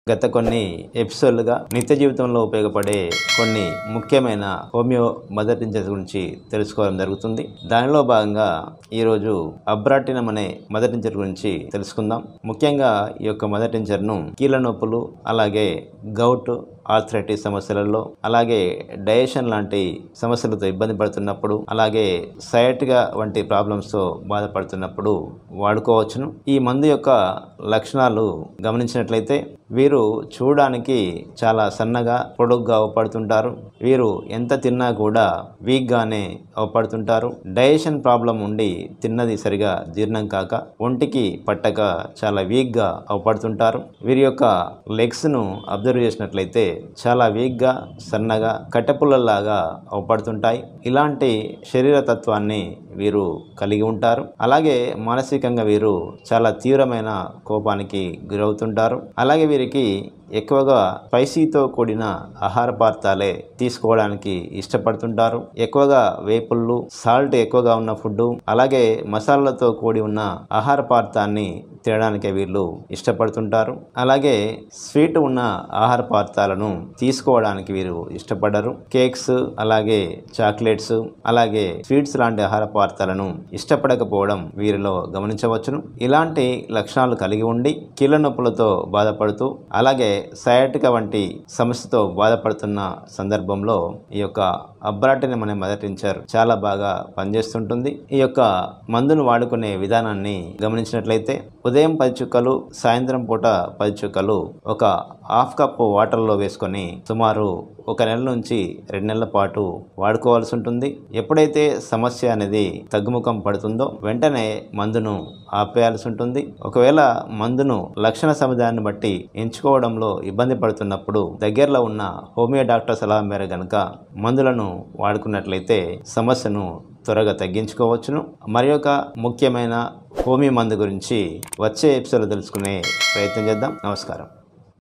గత కొన్ని ఎపిసోడ్లుగా నిత్య జీవితంలో ఉపయోగపడే కొన్ని ముఖ్యమైన హోమియో మదర్ టించర్స్ గురించి తెలుసుకోవడం జరుగుతుంది. దానిలో భాగంగా ఈరోజు అబ్రాటినం అనే మదర్ టించర్ గురించి తెలుసుకుందాం. ముఖ్యంగా ఈ యొక్క మదర్ టించర్ను కీళ్ళ నొప్పులు, అలాగే గౌట్, ఆర్థరైటిస్ సమస్యలలో, అలాగే డైజెషన్ లాంటి సమస్యలతో ఇబ్బంది పడుతున్నప్పుడు, అలాగే సయాటికా వంటి ప్రాబ్లమ్స్తో బాధపడుతున్నప్పుడు వాడుకోవచ్చును. ఈ మందు యొక్క లక్షణాలు గమనించినట్లయితే వీరు చూడడానికి చాలా సన్నగా, పొడుగ్గా అవపడుతుంటారు. వీరు ఎంత తిన్నా కూడా వీక్గానే అవపడుతుంటారు. డైజెషన్ ప్రాబ్లం ఉండి తిన్నది సరిగా జీర్ణం కాక, ఒంటికి పట్టక చాలా వీక్గా అవపడుతుంటారు. వీరి యొక్క లెగ్స్ను అబ్జర్వ్ చేసినట్లయితే చాలా వీక్గా, సన్నగా, కట్టెపుల్లలాగా అవపడుతుంటాయి. ఇలాంటి శరీర తత్వాన్ని వీరు కలిగి ఉంటారు. అలాగే మానసికంగా వీరు చాలా తీవ్రమైన కోపానికి గురవుతుంటారు. అలాగే వీరికి ఎక్కువగా స్పైసీతో కూడిన ఆహార పదార్థాలే తీసుకోవడానికి ఇష్టపడుతుంటారు. ఎక్కువగా వేపుళ్ళు, సాల్ట్ ఎక్కువగా ఉన్న ఫుడ్, అలాగే మసాలాలతో కూడి ఉన్న ఆహార పదార్థాన్ని తినడానికి వీళ్ళు ఇష్టపడుతుంటారు. అలాగే స్వీట్ ఉన్న ఆహార పదార్థాలను తీసుకోవడానికి వీరు ఇష్టపడరు. కేక్స్, అలాగే చాక్లెట్స్, అలాగే స్వీట్స్ లాంటి ఆహార పదార్థాలను ఇష్టపడకపోవడం వీరిలో గమనించవచ్చును. ఇలాంటి లక్షణాలు కలిగి ఉండి కీళ్ళ నొప్పులతో బాధపడుతూ, అలాగే సయాటికా వంటి సమస్యతో బాధపడుతున్న సందర్భంలో ఈ యొక్క అబ్రాటినం అనే మదర్ టించర్ చాలా బాగా పనిచేస్తుంటుంది. ఈ యొక్క మందును వాడుకునే విధానాన్ని గమనించినట్లయితే ఉదయం 10 చుక్కలు, సాయంత్రం పూట 10 చుక్కలు ఒక హాఫ్ కప్ వాటర్లో వేసుకొని సుమారు 1 నెల నుంచి 2 నెలల పాటు వాడుకోవాల్సి ఉంటుంది. ఎప్పుడైతే సమస్య అనేది తగ్గుముఖం పడుతుందో వెంటనే మందును ఆపేయాల్సి ఉంటుంది. ఒకవేళ మందును లక్షణ సముదాయాన్ని బట్టి ఎంచుకోవడంలో ఇబ్బంది పడుతున్నప్పుడు దగ్గరలో ఉన్న హోమియో డాక్టర్ సలహా మేర గనక మందులను వాడుకున్నట్లయితే సమస్యను త్వరగా తగ్గించుకోవచ్చును. మరి ఒక ముఖ్యమైన హోమియో మందు గురించి వచ్చే ఎపిసోడ్లో తెలుసుకునే ప్రయత్నం చేద్దాం. నమస్కారం.